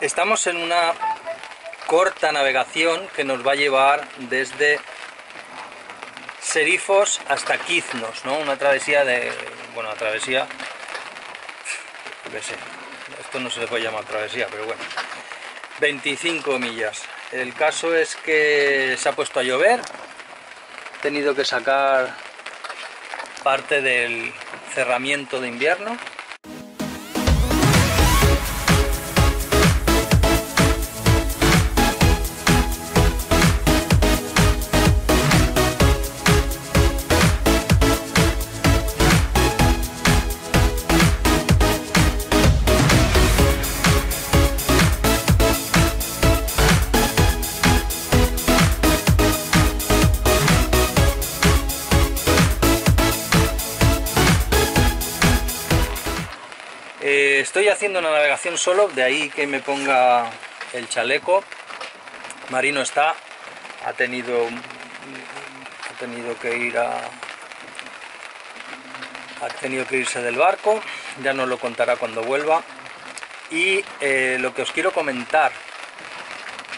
Estamos en una corta navegación que nos va a llevar desde Serifos hasta Quiznos, ¿no? Una travesía de... bueno, travesía... yo qué sé, esto no se le puede llamar travesía, pero bueno, 25 millas. El caso es que se ha puesto a llover, he tenido que sacar parte del cerramiento de invierno. Estoy haciendo una navegación solo, de ahí que me ponga el chaleco. Marino ha tenido que irse del barco, ya nos lo contará cuando vuelva. Y lo que os quiero comentar,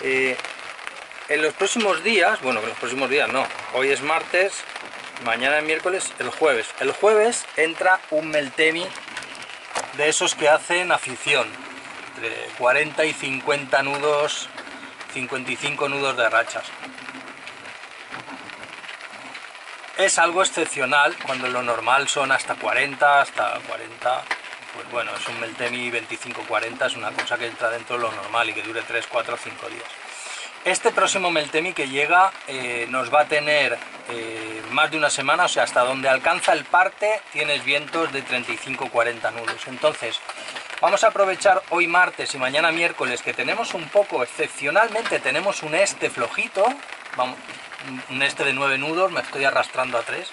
en los próximos días, bueno, en los próximos días no, hoy es martes, mañana es miércoles, el jueves entra un Meltemi de esos que hacen afición, entre 40 y 50 nudos, 55 nudos de rachas. Es algo excepcional, cuando lo normal son hasta 40, pues bueno, es un Meltemi 25-40, es una cosa que entra dentro de lo normal y que dure 3, 4, 5 días. Este próximo Meltemi que llega nos va a tener más de una semana, o sea, hasta donde alcanza el parte tienes vientos de 35-40 nudos. Entonces, vamos a aprovechar hoy martes y mañana miércoles que tenemos un poco, excepcionalmente tenemos un este flojito, vamos, un este de 9 nudos, me estoy arrastrando a 3,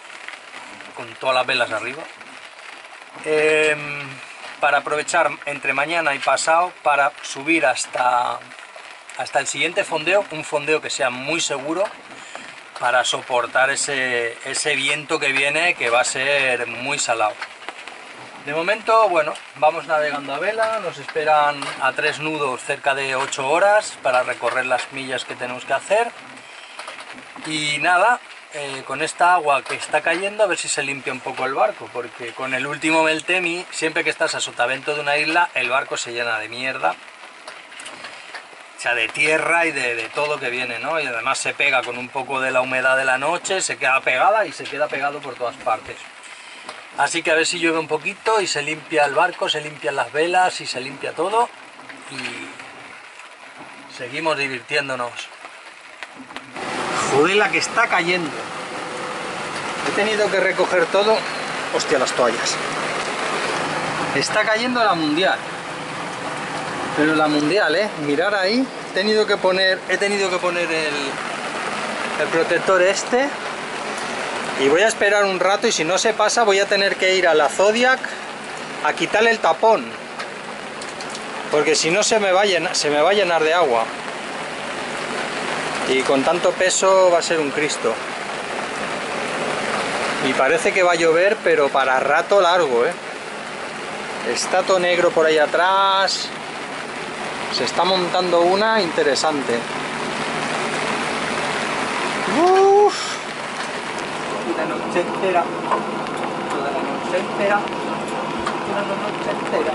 con todas las velas arriba. Para aprovechar entre mañana y pasado para subir hasta el siguiente fondeo, un fondeo que sea muy seguro para soportar ese viento que viene, que va a ser muy salado. De momento, bueno, vamos navegando a vela, nos esperan a 3 nudos cerca de 8 horas para recorrer las millas que tenemos que hacer. Y nada, con esta agua que está cayendo, a ver si se limpia un poco el barco, porque con el último Meltemi, siempre que estás a sotavento de una isla, el barco se llena de mierda. O sea, de tierra y de todo que viene, ¿no? Y además se pega con un poco de la humedad de la noche, se queda pegada y se queda pegado por todas partes. Así que a ver si llueve un poquito y se limpia el barco, se limpian las velas y se limpia todo. Y seguimos divirtiéndonos. Joder, la que está cayendo. He tenido que recoger todo. Hostia, las toallas. Está cayendo la mundial. Pero la mundial, mirar ahí, he tenido que poner el protector este y voy a esperar un rato, y si no se pasa voy a tener que ir a la Zodiac a quitarle el tapón, porque si no se me va a llenar de agua y con tanto peso va a ser un Cristo. Y parece que va a llover, pero para rato largo, Está todo negro por ahí atrás. Se está montando una interesante. Uff. Una noche entera. Toda la noche entera. Una noche entera.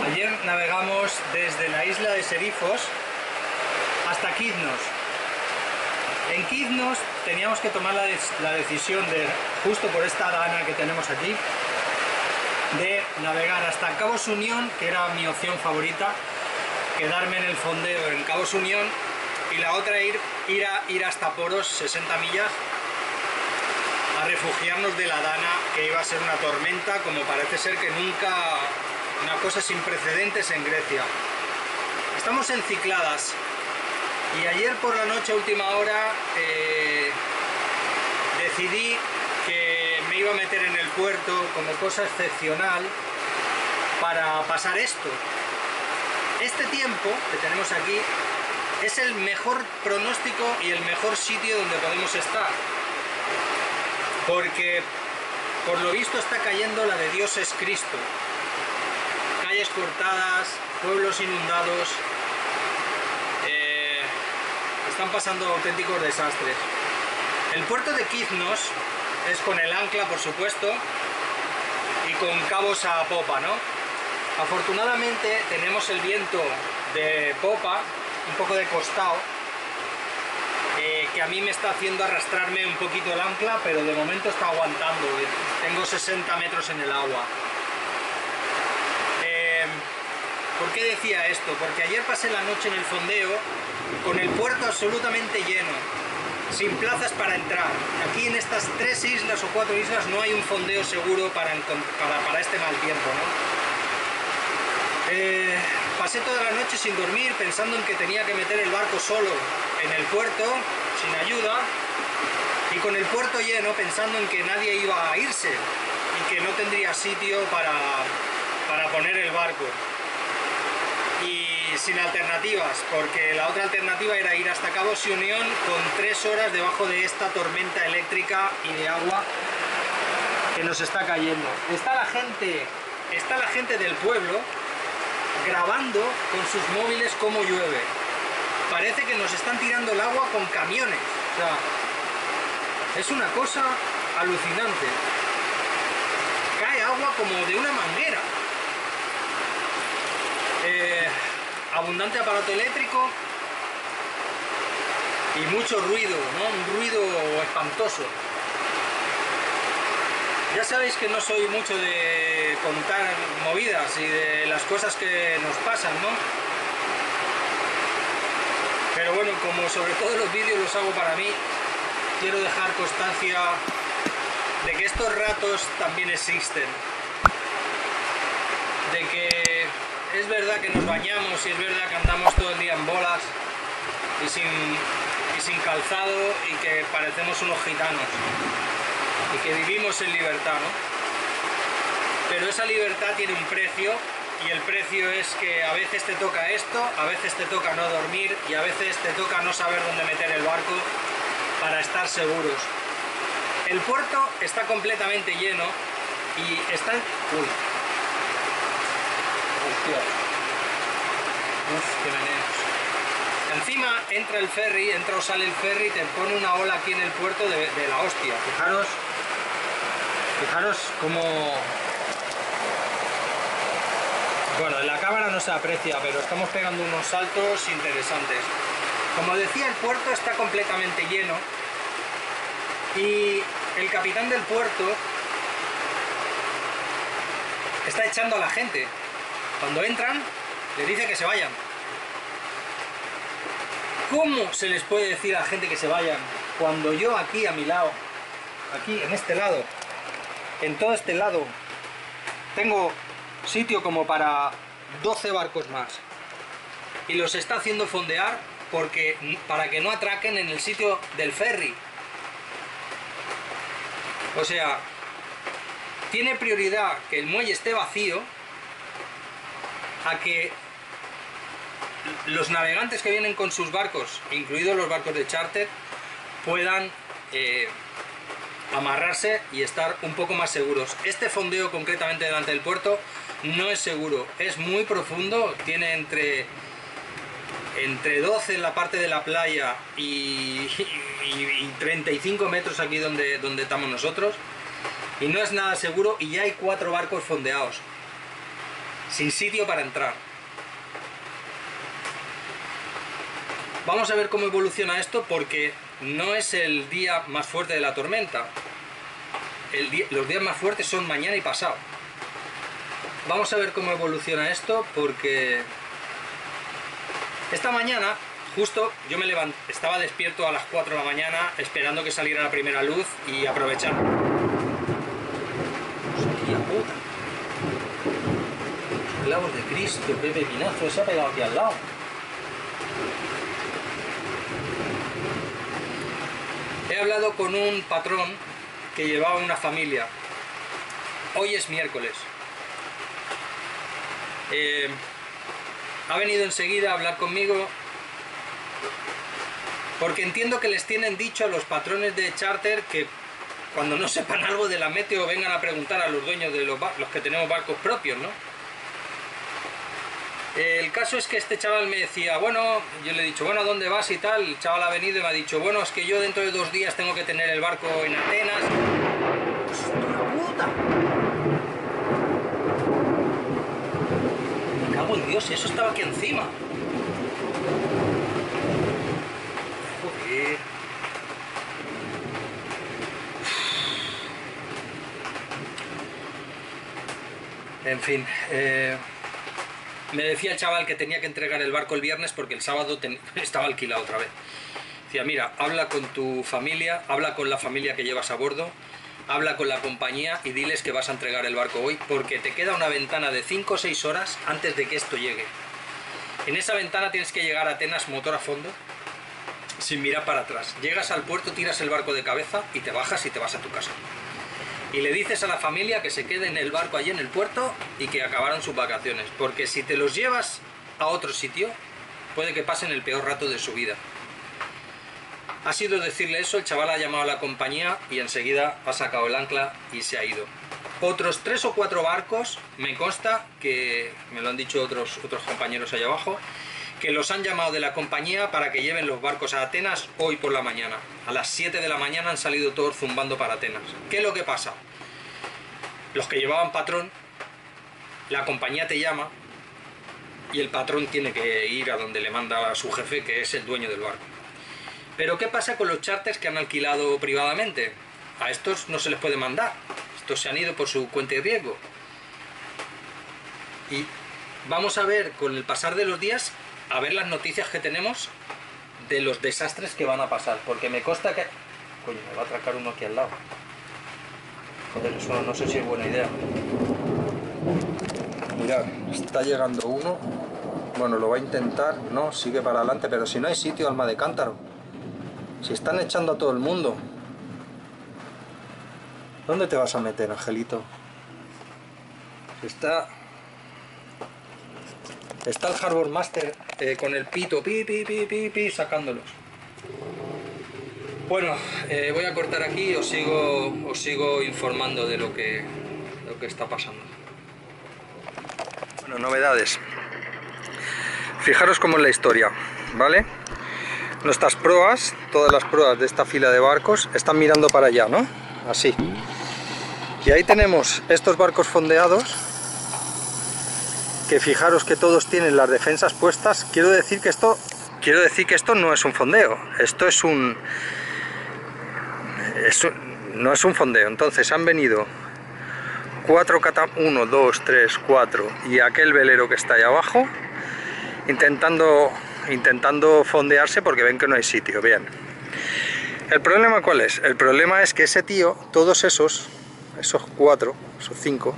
Ayer navegamos desde la isla de Serifos hasta Quiznos. En Quiznos teníamos que tomar la decisión de, justo por esta dana que tenemos aquí, de navegar hasta Cabos Unión, que era mi opción favorita, quedarme en el fondeo en Cabos Unión, y la otra ir hasta Poros, 60 millas, a refugiarnos de la dana, que iba a ser una tormenta, como parece ser que nunca, una cosa sin precedentes en Grecia. Estamos en Cicladas. Y ayer por la noche, a última hora, decidí que me iba a meter en el puerto como cosa excepcional para pasar esto. Este tiempo que tenemos aquí es el mejor pronóstico y el mejor sitio donde podemos estar, porque por lo visto está cayendo la de Dios es Cristo. Calles cortadas, pueblos inundados, están pasando auténticos desastres. El puerto de Quiznos es con el ancla, por supuesto, y con cabos a popa, ¿no? Afortunadamente tenemos el viento de popa, un poco de costado, que a mí me está haciendo arrastrarme un poquito el ancla, pero de momento está aguantando. Tengo 60 metros en el agua. ¿Por qué decía esto? Porque ayer pasé la noche en el fondeo con el puerto absolutamente lleno, sin plazas para entrar. Aquí en estas 3 islas o 4 islas no hay un fondeo seguro para este mal tiempo, ¿no? Pasé toda la noche sin dormir, pensando en que tenía que meter el barco solo en el puerto, sin ayuda, y con el puerto lleno, pensando en que nadie iba a irse y que no tendría sitio para poner el barco. Y sin alternativas, porque la otra alternativa era ir hasta Cabo Unión con 3 horas debajo de esta tormenta eléctrica y de agua que nos está cayendo. Está la gente del pueblo grabando con sus móviles cómo llueve. Parece que nos están tirando el agua con camiones. O sea, es una cosa alucinante. Cae agua como de una manguera. Abundante aparato eléctrico y mucho ruido, ¿no? Un ruido espantoso. Ya sabéis que no soy mucho de contar movidas y de las cosas que nos pasan, ¿no? Pero bueno, como sobre todo los vídeos los hago para mí, quiero dejar constancia de que estos ratos también existen. De que es verdad que nos bañamos y es verdad que andamos todo el día en bolas y sin calzado y que parecemos unos gitanos y que vivimos en libertad, ¿no? Pero esa libertad tiene un precio, y el precio es que a veces te toca esto, a veces te toca no dormir y a veces te toca no saber dónde meter el barco para estar seguros. El puerto está completamente lleno y están... Uy. Hostia. Uf, qué venenos. Encima entra el ferry, entra o sale el ferry y te pone una ola aquí en el puerto de la hostia. Fijaros cómo... Bueno, en la cámara no se aprecia, pero estamos pegando unos saltos interesantes. Como decía, el puerto está completamente lleno y el capitán del puerto está echando a la gente. Cuando entran, les dice que se vayan. ¿Cómo se les puede decir a la gente que se vayan cuando yo aquí a mi lado, aquí en este lado, en todo este lado, tengo sitio como para 12 barcos más y los está haciendo fondear para que no atraquen en el sitio del ferry? O sea, tiene prioridad que el muelle esté vacío a que los navegantes que vienen con sus barcos, incluidos los barcos de charter, puedan amarrarse y estar un poco más seguros. Este fondeo concretamente delante del puerto no es seguro, es muy profundo, tiene entre 12 en la parte de la playa y 35 metros aquí donde estamos nosotros, y no es nada seguro, y ya hay 4 barcos fondeados sin sitio para entrar. Vamos a ver cómo evoluciona esto, porque no es el día más fuerte de la tormenta. Los días más fuertes son mañana y pasado. Vamos a ver cómo evoluciona esto, porque esta mañana justo yo me levanté, estaba despierto a las 4 de la mañana esperando que saliera la primera luz y aprovechar. ¡Hostia puta! Clavos de Cristo, qué pepinazo se ha pegado aquí al lado. He hablado con un patrón que llevaba una familia. Hoy es miércoles. Ha venido enseguida a hablar conmigo Porque entiendo que les tienen dicho a los patrones de charter que cuando no sepan algo de la meteo vengan a preguntar a los dueños de los que tenemos barcos propios, ¿no? El caso es que este chaval me decía, bueno, yo le he dicho, bueno, ¿a dónde vas y tal? El chaval ha venido y me ha dicho, bueno, es que yo dentro de 2 días tengo que tener el barco en Atenas. ¡Hostia puta! Me cago en Dios, eso estaba aquí encima. Joder. En fin, me decía el chaval que tenía que entregar el barco el viernes porque el sábado estaba alquilado otra vez. Decía, mira, habla con tu familia, habla con la familia que llevas a bordo, habla con la compañía y diles que vas a entregar el barco hoy porque te queda una ventana de 5 o 6 horas antes de que esto llegue. En esa ventana tienes que llegar a Atenas motor a fondo, sin mirar para atrás. Llegas al puerto, tiras el barco de cabeza y te bajas y te vas a tu casa. Y le dices a la familia que se quede en el barco allí en el puerto y que acabaron sus vacaciones. Porque si te los llevas a otro sitio, puede que pasen el peor rato de su vida. Ha sido decirle eso, el chaval ha llamado a la compañía y enseguida ha sacado el ancla y se ha ido. Otros 3 o 4 barcos, me consta que, me lo han dicho otros compañeros allá abajo, que los han llamado de la compañía para que lleven los barcos a Atenas hoy por la mañana. A las 7 de la mañana han salido todos zumbando para Atenas. ¿Qué es lo que pasa? Los que llevaban patrón, la compañía te llama y el patrón tiene que ir a donde le manda a su jefe, que es el dueño del barco. Pero ¿qué pasa con los charters que han alquilado privadamente? A estos no se les puede mandar. Estos se han ido por su cuenta y riesgo. Y vamos a ver con el pasar de los días, a ver las noticias que tenemos de los desastres que van a pasar. Porque me consta que... Coño, me va a atracar uno aquí al lado. Joder, eso no sé si es buena idea. Mirad, está llegando uno. Bueno, lo va a intentar. No, sigue para adelante, pero si no hay sitio, alma de cántaro. Si están echando a todo el mundo. ¿Dónde te vas a meter, Angelito? Está el Harbour Master con el pito, pi, sacándolos. Bueno, voy a cortar aquí y os sigo informando de lo que está pasando. Bueno, novedades. Fijaros cómo es la historia, ¿vale? Nuestras proas, todas las proas de esta fila de barcos, están mirando para allá, ¿no? Así. Y ahí tenemos estos barcos fondeados, que fijaros que todos tienen las defensas puestas. Quiero decir que esto no es un fondeo, esto es no es un fondeo. Entonces han venido 4 1, 2, 3, 4 y aquel velero que está ahí abajo intentando fondearse porque ven que no hay sitio. Bien, ¿el problema cuál es? El problema es que ese tío, todos esos 4, esos 5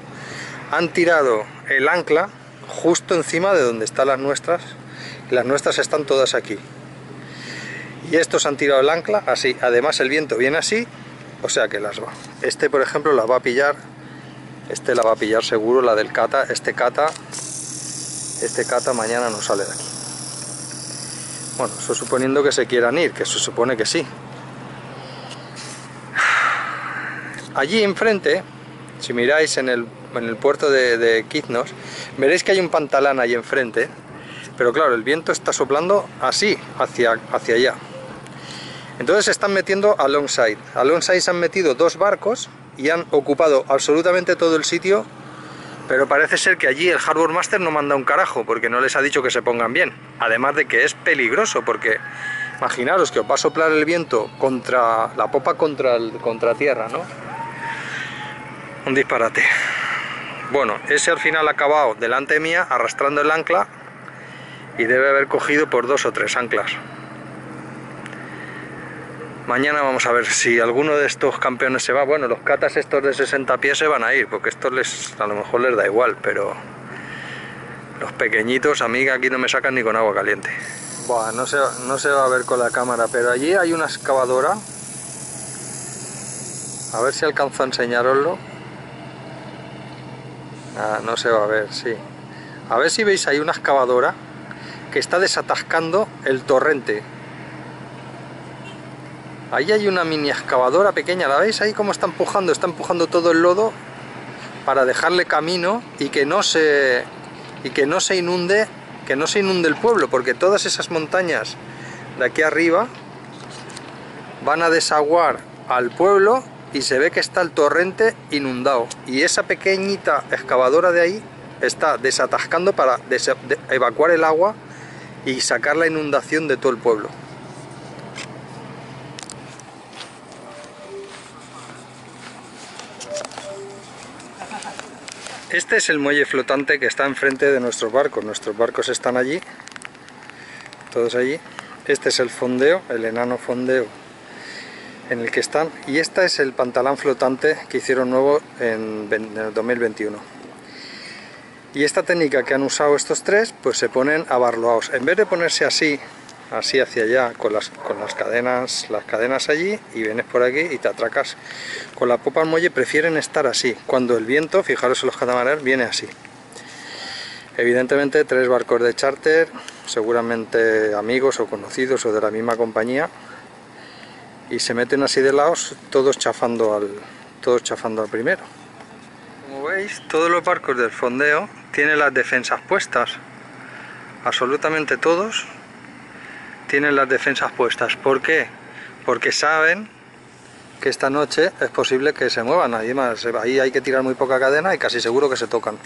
han tirado el ancla justo encima de donde están las nuestras, y las nuestras están todas aquí, y estos han tirado el ancla así. Además el viento viene así, o sea que las va. Este por ejemplo la va a pillar, este la va a pillar seguro, la del Cata. Este Cata mañana no sale de aquí. Bueno, eso suponiendo que se quieran ir, que se supone que sí. Allí enfrente, si miráis en el puerto de Kíznos, veréis que hay un pantalán ahí enfrente, pero claro, el viento está soplando así, hacia allá. Entonces se están metiendo alongside. Alongside se han metido 2 barcos y han ocupado absolutamente todo el sitio, pero parece ser que allí el Harbour Master no manda un carajo, porque no les ha dicho que se pongan bien. Además de que es peligroso, porque imaginaros que os va a soplar el viento contra la popa, contra tierra, ¿no? Un disparate. Bueno, ese al final ha acabado delante mía arrastrando el ancla y debe haber cogido por 2 o 3 anclas. Mañana vamos a ver si alguno de estos campeones se va. Bueno, los catas estos de 60 pies se van a ir, porque estos a lo mejor les da igual, pero los pequeñitos, a mí aquí no me sacan ni con agua caliente. Buah, no se va a ver con la cámara, pero allí hay una excavadora. A ver si alcanzo a enseñaroslo. Ah, no se va a ver, sí. A ver si veis ahí una excavadora que está desatascando el torrente. Ahí hay una mini excavadora pequeña, ¿la veis? Ahí cómo está empujando todo el lodo para dejarle camino y que no se inunde, el pueblo, porque todas esas montañas de aquí arriba van a desaguar al pueblo y se ve que está el torrente inundado, y esa pequeñita excavadora de ahí está desatascando para evacuar el agua y sacar la inundación de todo el pueblo. Este es el muelle flotante que está enfrente de nuestros barcos están allí, todos allí. Este es el fondeo, el enano fondeo en el que están, y este es el pantalán flotante que hicieron nuevo en el 2021. Y esta técnica que han usado estos tres, pues se ponen abarloados. En vez de ponerse así hacia allá, con las cadenas allí, y vienes por aquí y te atracas con la popa al muelle, prefieren estar así. Cuando el viento, fijaros en los catamaranes, viene así. Evidentemente 3 barcos de charter, seguramente amigos o conocidos o de la misma compañía, y se meten así de lados, todos chafando al primero. Como veis, todos los barcos del fondeo tienen las defensas puestas, absolutamente todos tienen las defensas puestas. ¿Por qué? Porque saben que esta noche es posible que se muevan. Además, ahí hay que tirar muy poca cadena y casi seguro que se tocan.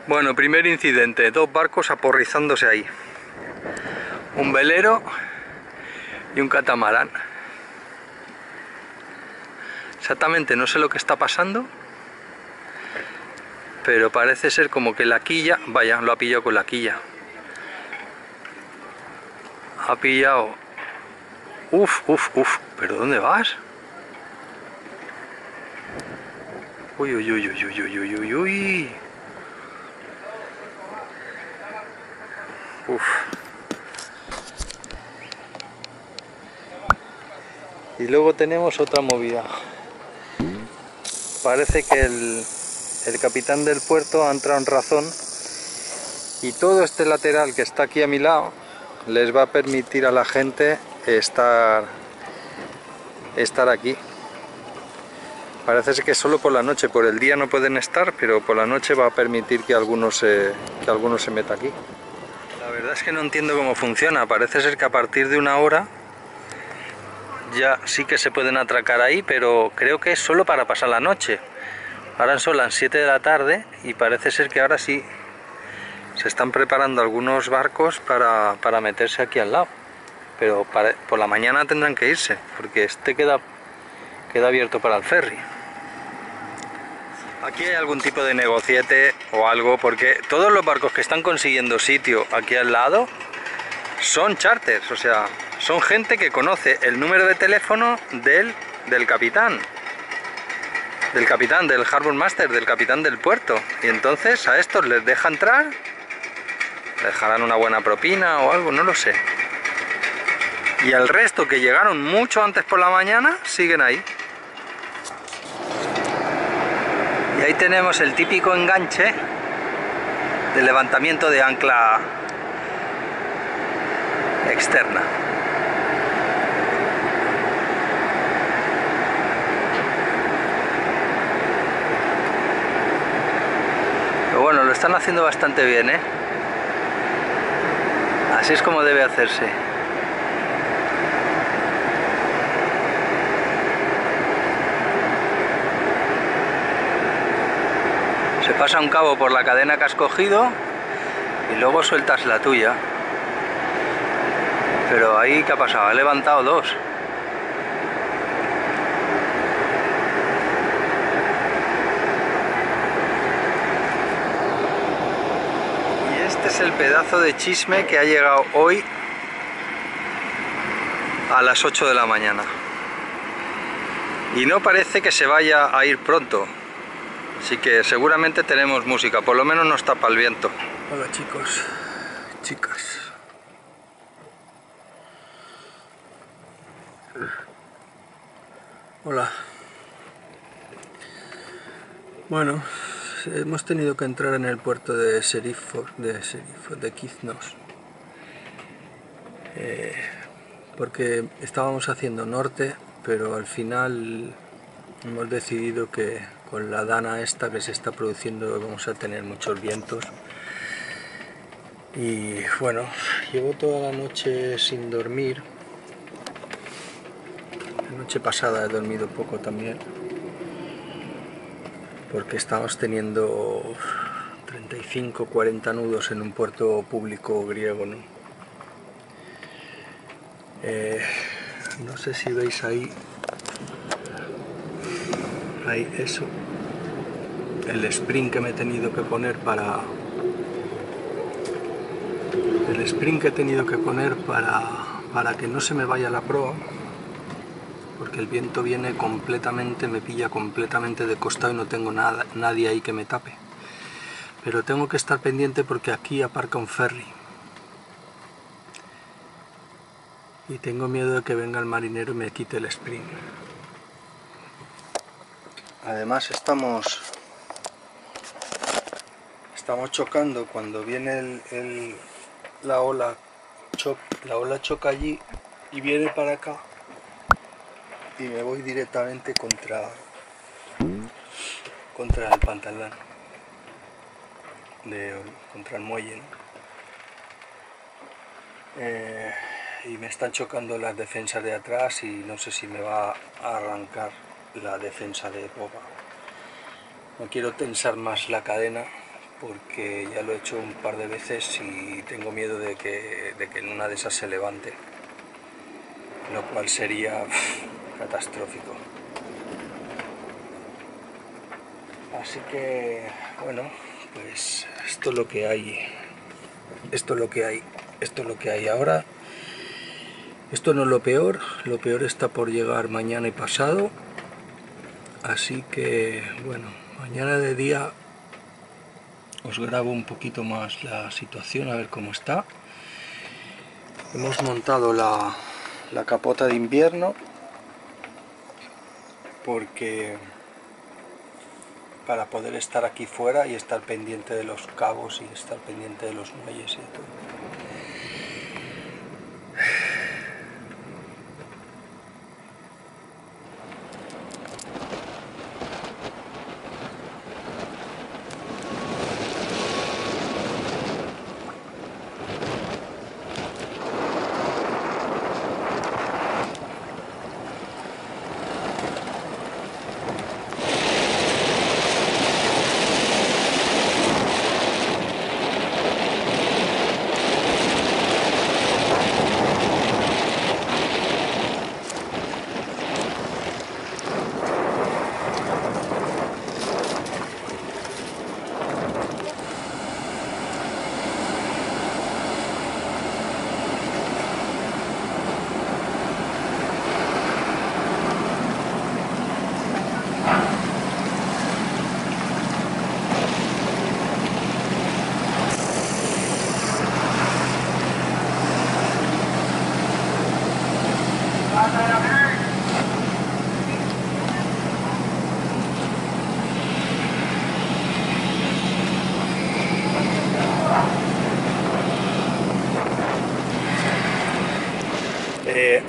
Bueno, primer incidente, 2 barcos aporrizándose ahí, un velero y un catamarán. Exactamente no sé lo que está pasando, pero parece ser como que la quilla, vaya, lo ha pillado con la quilla. Ha pillado... Uf, ¿pero dónde vas? Uy. Uf. Y luego tenemos otra movida. Parece que el capitán del puerto ha entrado en razón, y todo este lateral que está aquí a mi lado les va a permitir a la gente estar aquí. Parece ser que solo por la noche, por el día no pueden estar, pero por la noche va a permitir que alguno se meta aquí. La verdad es que no entiendo cómo funciona. Parece ser que a partir de 1 hora ya sí que se pueden atracar ahí, pero creo que es solo para pasar la noche. Ahora son las 7 de la tarde y parece ser que ahora sí se están preparando algunos barcos para meterse aquí al lado, pero por la mañana tendrán que irse, porque este queda abierto para el ferry. Aquí hay algún tipo de negociete o algo, porque todos los barcos que están consiguiendo sitio aquí al lado son charters, o sea, son gente que conoce el número de teléfono del capitán, del Harbour Master, del capitán del puerto, y entonces a estos les deja entrar, les dejarán una buena propina o algo, no lo sé. Y el resto, que llegaron mucho antes por la mañana, siguen ahí. Y ahí tenemos el típico enganche de levantamiento de ancla externa. Pero bueno, lo están haciendo bastante bien, ¿eh? Así es como debe hacerse. Se pasa un cabo por la cadena que has cogido y luego sueltas la tuya. Pero ahí, ¿qué ha pasado? Ha levantado 2. Y este es el pedazo de chisme que ha llegado hoy a las 8 de la mañana. Y no parece que se vaya a ir pronto. Así que seguramente tenemos música, por lo menos nos tapa el viento. Hola chicos, chicas. Hola. Bueno, hemos tenido que entrar en el puerto de Kíznos. porque estábamos haciendo norte, pero al final hemos decidido que con la dana esta que se está produciendo vamos a tener muchos vientos. Y bueno, llevo toda la noche sin dormir. La noche pasada he dormido poco también, porque estamos teniendo 35-40 nudos en un puerto público griego, ¿no? No sé si veis ahí eso, el sprint que me he tenido que poner para que no se me vaya la proa, porque el viento viene completamente, me pilla completamente de costado y no tengo nadie ahí que me tape. Pero tengo que estar pendiente porque aquí aparca un ferry. Y tengo miedo de que venga el marinero y me quite el sprint. Además estamos chocando cuando viene la ola choca allí y viene para acá y me voy directamente contra el pantalón, contra el muelle, ¿no? Y me están chocando las defensas de atrás y no sé si me va a arrancar la defensa de popa. No quiero tensar más la cadena porque ya lo he hecho un par de veces y tengo miedo de que en una de esas se levante, lo cual sería catastrófico. Así que bueno, pues esto es lo que hay, esto es lo que hay ahora. Esto no es lo peor está por llegar mañana y pasado, así que bueno, mañana de día os grabo un poquito más la situación, a ver cómo está. Hemos montado la capota de invierno porque para poder estar aquí fuera y estar pendiente de los cabos y estar pendiente de los muelles y de todo.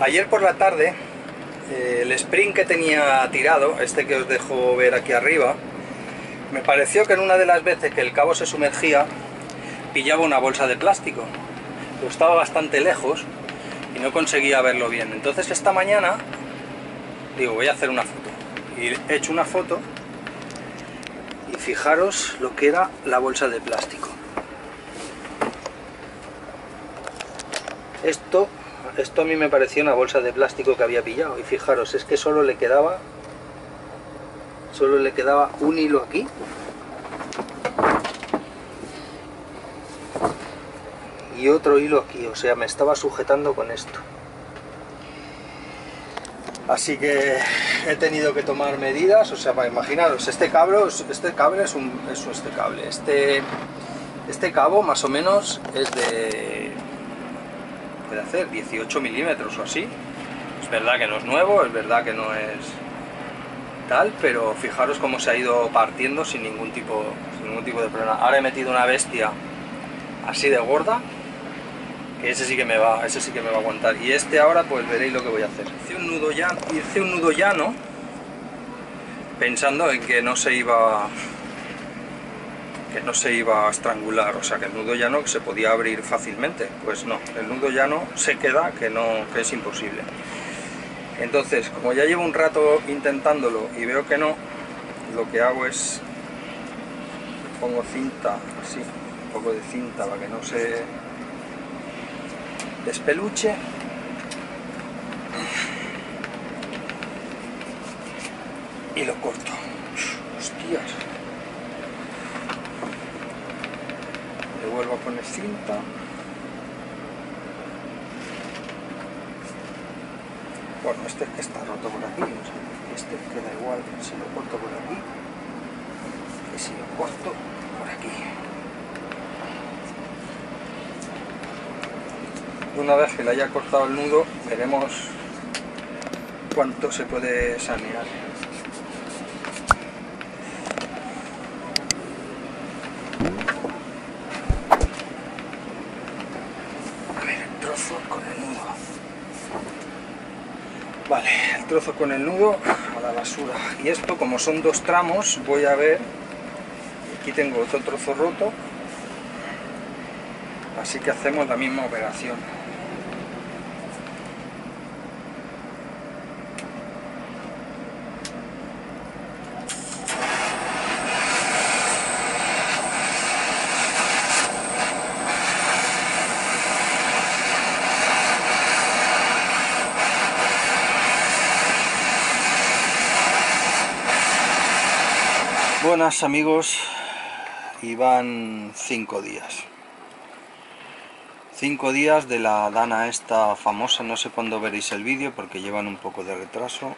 Ayer por la tarde, el sprint que tenía tirado, este que os dejo ver aquí arriba, me pareció que en una de las veces que el cabo se sumergía, pillaba una bolsa de plástico, pero estaba bastante lejos y no conseguía verlo bien. Entonces esta mañana, digo, voy a hacer una foto. Y he hecho una foto y fijaros lo que era la bolsa de plástico. Esto a mí me parecía una bolsa de plástico que había pillado y fijaros, es que solo le quedaba un hilo aquí y otro hilo aquí, o sea, me estaba sujetando con esto. Así que he tenido que tomar medidas, o sea, para imaginaros, este cable más o menos es de, puede hacer 18 milímetros o así. Es verdad que no es nuevo, es verdad que no es tal, pero fijaros cómo se ha ido partiendo sin ningún tipo de problema. Ahora he metido una bestia así de gorda que ese sí que me va a aguantar. Y este ahora pues veréis lo que voy a hacer. Hice un nudo llano pensando en que no se iba a estrangular, o sea que el nudo llano se podía abrir fácilmente. Pues no, el nudo llano se queda, que es imposible. Entonces, como ya llevo un rato intentándolo y veo que no, lo que hago es pongo cinta, así, un poco de cinta para que no se despeluche. Y lo corto. Hostias. Le vuelvo a poner cinta. Bueno, este es que está roto por aquí, o sea, este queda igual si lo corto por aquí que si lo corto por aquí. Una vez que le haya cortado el nudo, veremos cuánto se puede sanear. A ver, el trozo con el nudo. Vale, el trozo con el nudo a la basura. Y esto, como son dos tramos, voy a ver. Aquí tengo otro trozo roto. Así que hacemos la misma operación. Buenas amigos, y van 5 días. 5 días de la Dana esta famosa, no sé cuándo veréis el vídeo porque llevan un poco de retraso.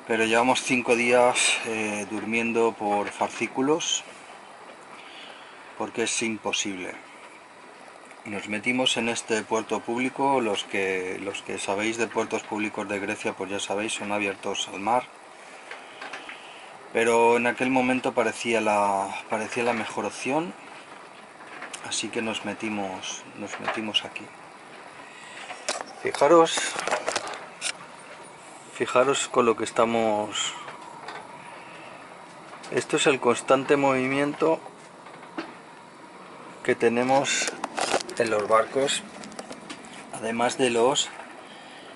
Pero llevamos 5 días durmiendo por fascículos porque es imposible. Nos metimos en este puerto público, los que sabéis de puertos públicos de Grecia pues ya sabéis, son abiertos al mar. Pero en aquel momento parecía la mejor opción, así que nos metimos aquí. Fijaros con lo que estamos. Esto es el constante movimiento que tenemos en los barcos. Además de los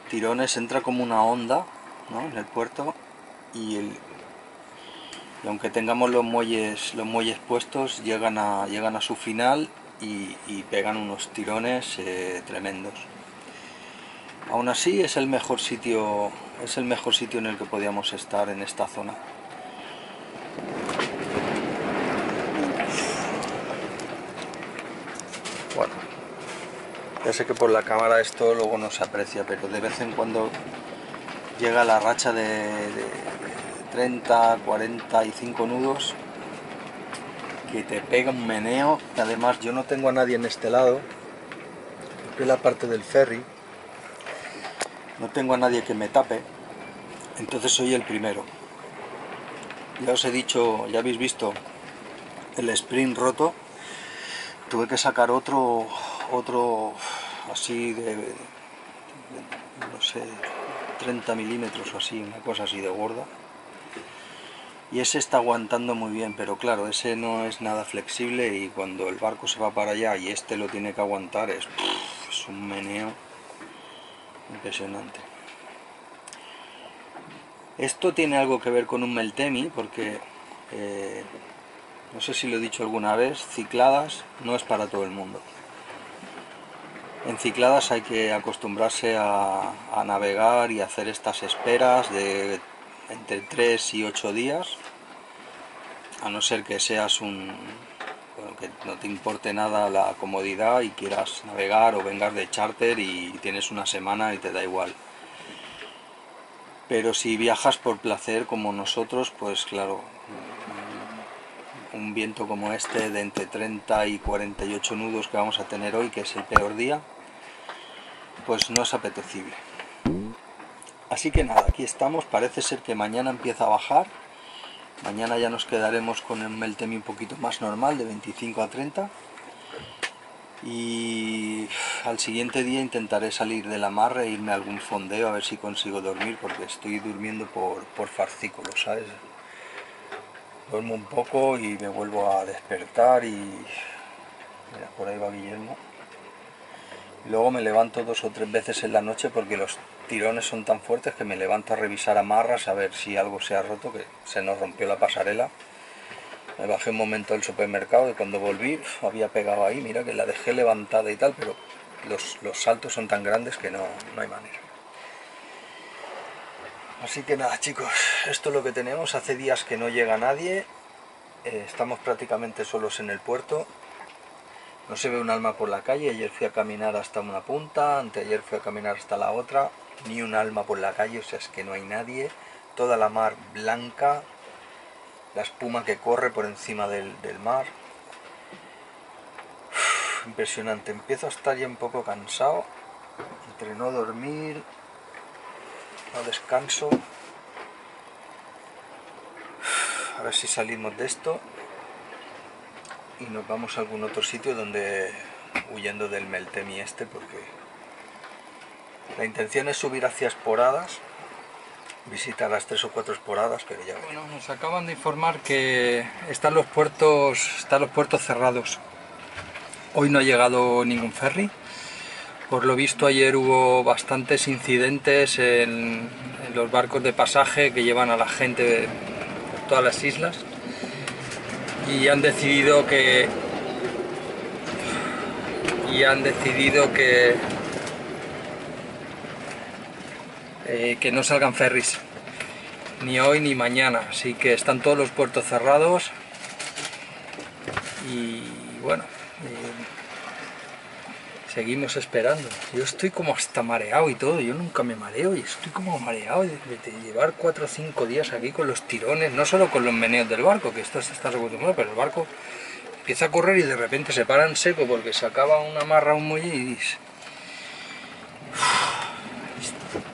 tirones, entra como una onda, ¿no?, en el puerto, y aunque tengamos los muelles puestos, llegan a su final y pegan unos tirones tremendos. Aún así es el mejor sitio en el que podíamos estar en esta zona. Bueno, ya sé que por la cámara esto luego no se aprecia, pero de vez en cuando llega la racha de 30, 45 nudos que te pega un meneo. Además yo no tengo a nadie en este lado, porque es la parte del ferry, no tengo a nadie que me tape, entonces soy el primero. Ya os he dicho, ya habéis visto el sprint roto, tuve que sacar otro así de no sé, 30 milímetros o así, una cosa así de gorda. Y ese está aguantando muy bien, pero claro, ese no es nada flexible y cuando el barco se va para allá y este lo tiene que aguantar es un meneo impresionante. Esto tiene algo que ver con un Meltemi porque, no sé si lo he dicho alguna vez, Cicladas no es para todo el mundo. En Cicladas hay que acostumbrarse a navegar y hacer estas esperas de entre 3 y 8 días, a no ser que seas que no te importe nada la comodidad y quieras navegar o vengas de charter y tienes una semana y te da igual. Pero si viajas por placer como nosotros, pues claro, un viento como este de entre 30 y 48 nudos que vamos a tener hoy, que es el peor día, pues no es apetecible. Así que nada, aquí estamos. Parece ser que mañana empieza a bajar. Mañana ya nos quedaremos con el Meltemi un poquito más normal, de 25 a 30. y al siguiente día intentaré salir del amarre e irme a algún fondeo a ver si consigo dormir, porque estoy durmiendo por fascículos, ¿sabes? Duermo un poco y me vuelvo a despertar y... Mira, por ahí va Guillermo. Y luego me levanto 2 o 3 veces en la noche porque los tirones son tan fuertes que me levanto a revisar amarras a ver si algo se ha roto, que se nos rompió la pasarela. Me bajé un momento del supermercado y cuando volví había pegado ahí, mira que la dejé levantada y tal, pero los saltos son tan grandes que no hay manera. Así que nada, chicos, esto es lo que tenemos. Hace días que no llega nadie, estamos prácticamente solos en el puerto, no se ve un alma por la calle. Ayer fui a caminar hasta una punta, anteayer fui a caminar hasta la otra, ni un alma por la calle, o sea, es que no hay nadie, toda la mar blanca, la espuma que corre por encima del mar. Impresionante. Empiezo a estar ya un poco cansado, entre no dormir, no descanso. A ver si salimos de esto y nos vamos a algún otro sitio donde, huyendo del Meltemi este, porque la intención es subir hacia Esporadas, visitar las 3 o 4 Esporadas, pero ya veremos. Bueno, nos acaban de informar que están los puertos cerrados. Hoy no ha llegado ningún ferry. Por lo visto ayer hubo bastantes incidentes en los barcos de pasaje que llevan a la gente por todas las islas y han decidido que no salgan ferries ni hoy ni mañana, así que están todos los puertos cerrados y bueno, seguimos esperando. Yo estoy como hasta mareado y todo, yo nunca me mareo y estoy como mareado de llevar 4 o 5 días aquí con los tirones, no solo con los meneos del barco, que esto se está acostumbrado, pero el barco empieza a correr y de repente se para en seco porque se acaba una amarra a un muelle y dices...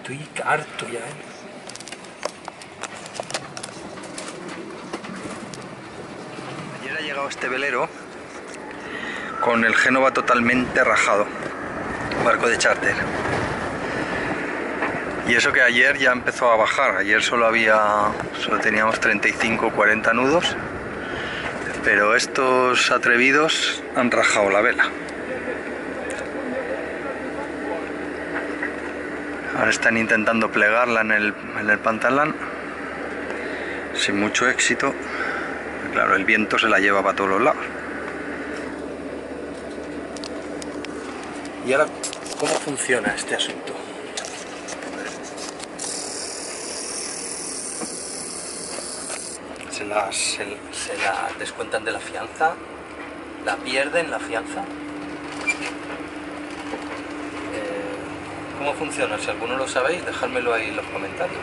Estoy harto ya, ¿eh? Ayer ha llegado este velero con el Génova totalmente rajado, barco de charter. Y eso que ayer ya empezó a bajar, ayer solo teníamos 35 o 40 nudos, pero estos atrevidos han rajado la vela. Ahora están intentando plegarla en el pantalán, sin mucho éxito. Claro, el viento se la lleva para todos los lados. ¿Y ahora cómo funciona este asunto? Se la descuentan de la fianza, la pierden la fianza. ¿Cómo funciona? Si alguno lo sabéis, dejádmelo ahí en los comentarios.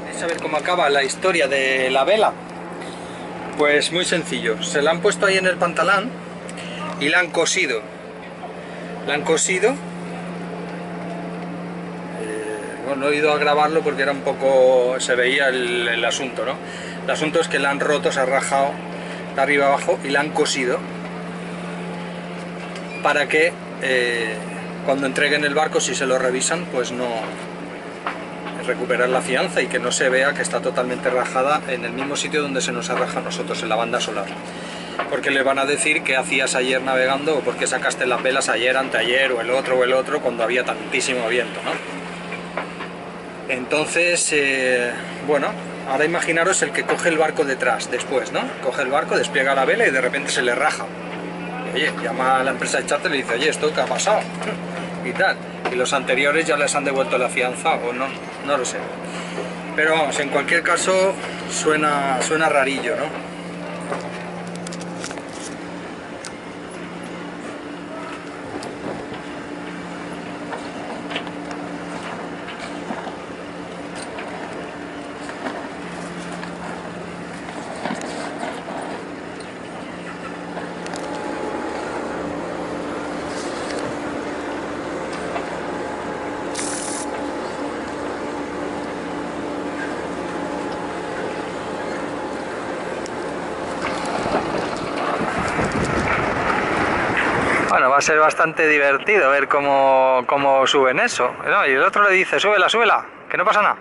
¿Queréis saber cómo acaba la historia de la vela? Pues muy sencillo, se la han puesto ahí en el pantalón y la han cosido. No he ido a grabarlo porque era un poco... se veía el asunto, ¿no? El asunto es que la han roto, se ha rajado de arriba abajo y la han cosido para que cuando entreguen el barco, si se lo revisan, pues no recuperar la fianza y que no se vea que está totalmente rajada en el mismo sitio donde se nos ha rajado a nosotros, en la banda solar. Porque le van a decir qué hacías ayer navegando o por qué sacaste las velas ayer, anteayer o el otro cuando había tantísimo viento, ¿no? Entonces, bueno, ahora imaginaros el que coge el barco detrás, después, ¿no? Coge el barco, despliega la vela y de repente se le raja. Y, oye, llama a la empresa de charter y le dice, oye, ¿esto qué ha pasado? Y tal. Y los anteriores ya les han devuelto la fianza o no, no lo sé. Pero vamos, en cualquier caso suena rarillo, ¿no? va a ser bastante divertido ver cómo suben eso, ¿no? Y el otro le dice, súbela, súbela, que no pasa nada.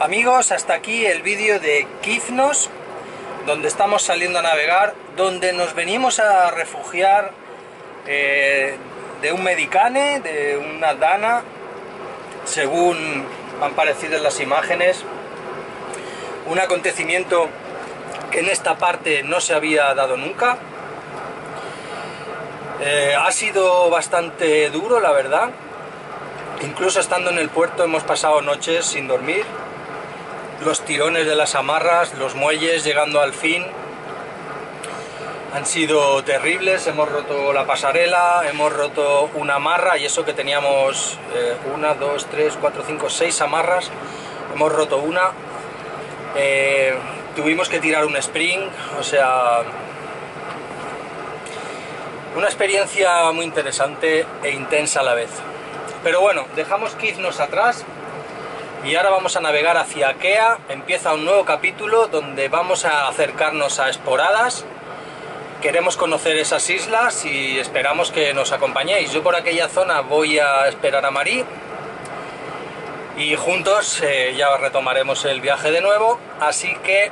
Amigos, hasta aquí el vídeo de Quiznos, donde estamos saliendo a navegar, donde nos venimos a refugiar de un medicane, de una dana, según han parecido en las imágenes, un acontecimiento que en esta parte no se había dado nunca. Ha sido bastante duro, la verdad. Incluso estando en el puerto hemos pasado noches sin dormir. Los tirones de las amarras, los muelles llegando al fin han sido terribles. Hemos roto la pasarela, hemos roto una amarra, y eso que teníamos 1, 2, 3, 4, 5, 6 amarras, hemos roto una. Tuvimos que tirar un spring, o sea, una experiencia muy interesante e intensa a la vez. Pero bueno, dejamos Quiznos atrás y ahora vamos a navegar hacia Kea. Empieza un nuevo capítulo donde vamos a acercarnos a Esporadas. Queremos conocer esas islas y esperamos que nos acompañéis. Yo por aquella zona voy a esperar a Marí y juntos ya retomaremos el viaje de nuevo. Así que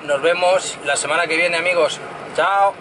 nos vemos la semana que viene, amigos. Chao.